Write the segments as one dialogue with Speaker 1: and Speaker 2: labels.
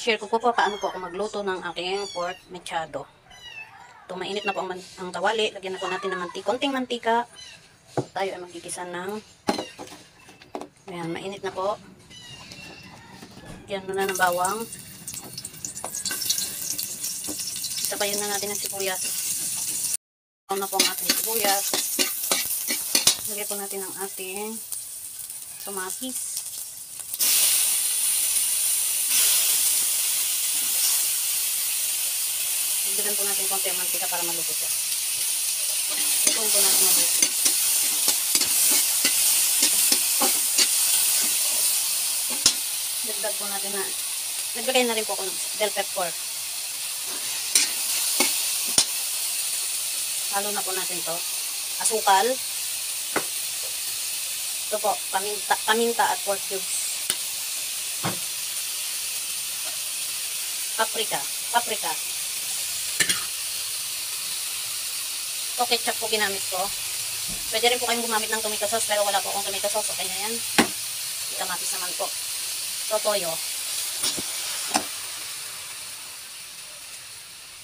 Speaker 1: share ko po paano po ako magluto ng aking pork mechado. Ito, mainit na po ang kawali. Lagyan na po natin ng konting mantika. Tayo ay magkikisa ng ayan, mainit na po. Lagyan muna ng bawang. Sabayan na natin ang sibuyas. Ito na po ang ating sibuyas. Lagyan po natin ang ating kamatis. Lagyan po natin konti ang mantika para maluto siya. Lutuin po natin mabuti. Dagdag po natin na. Naglagay na rin po ako ng bell pepper. Halo na po natin to. Asukal. Ito po, paminta at pork cubes. Paprika. Ito, ketchup po ginamit ko. Pwede rin po kayong gumamit ng tomato sauce, pero wala po akong tomato sauce. Okay na yan. Kamatis naman po. Ito, toyo.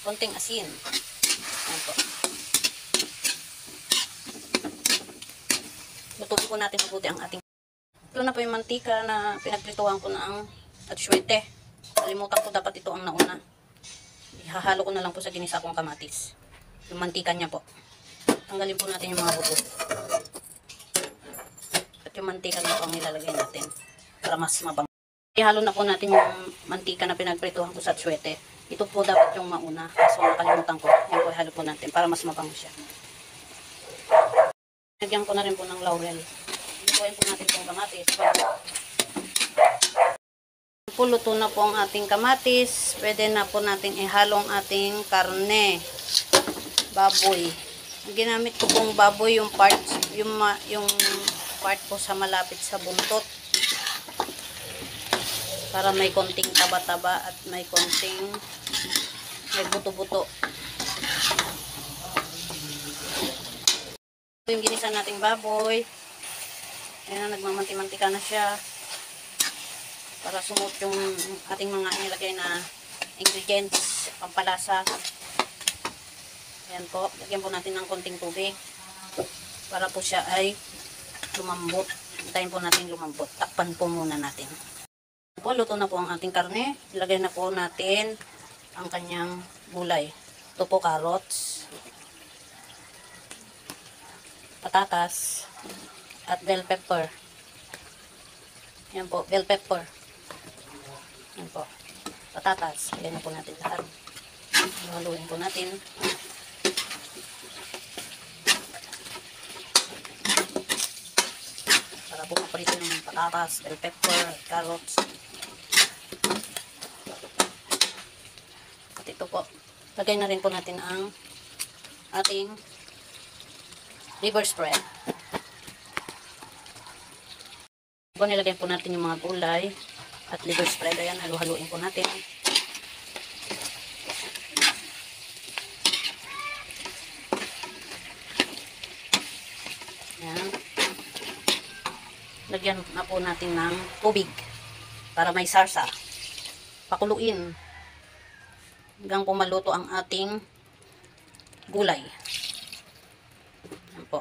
Speaker 1: Konting asin. Ayan po. Lutuin po natin mabuti ang ating. Ito na po yung mantika na pinagprituhan ko na ang atsyete. Kalimutan ko dapat ito ang nauna. Ihahalo ko na lang po sa ginisa kong kamatis. Yung mantika niya po. Tanggalin po natin yung mga buto. At yung mantika na po ang nilalagay natin para mas mabango. Ihalo na po natin yung mantika na pinagprituhan ko sa atsyete. Ito po dapat yung mauna. So nakalimutan ko. Yan po ihalo po natin para mas mabango siya. Lagyan ko na rin po ng laurel. Lutuin po natin yung kamatis. Luto na po ang ating kamatis. Pwede na po natin ihalong ating karne. Baboy. Ang ginamit ko pong baboy yung part po sa malapit sa buntot. Para may konting taba-taba at may buto-buto. Yung ginisa nating baboy. Ayan, nagmamanti-mantika na siya. Para sumot yung ating mga nilagay na ingredients, pampalasa. Ayan po, lagyan po natin ng konting tubig para po siya ay lumambot. Hintayin po natin lumambot. Takpan po muna natin. Po, luto na po ang ating karne. Ilagay na po natin ang kanyang gulay. Ito po carrots, patatas, at bell pepper. Ayan po, bell pepper. Ayan po, patatas. Ayan na po natin lahat. Haluin po natin. Para po maprito yung patatas, bell pepper, carrots. At ito po, lagay na rin po natin ang ating liver spread. Nilagay po natin yung mga gulay at liver spread. Ayan, halu-haluin po natin. Ayan. Lagyan na po natin ng tubig para may sarsa. Pakuluin hanggang po maluto ang ating gulay. Ayan po.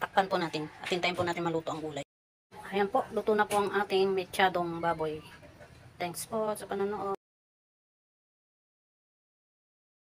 Speaker 1: Takpan po natin. At hintayin po natin maluto ang gulay. Ayan po, luto na po ang ating mechadong baboy. Thanks po sa panonood.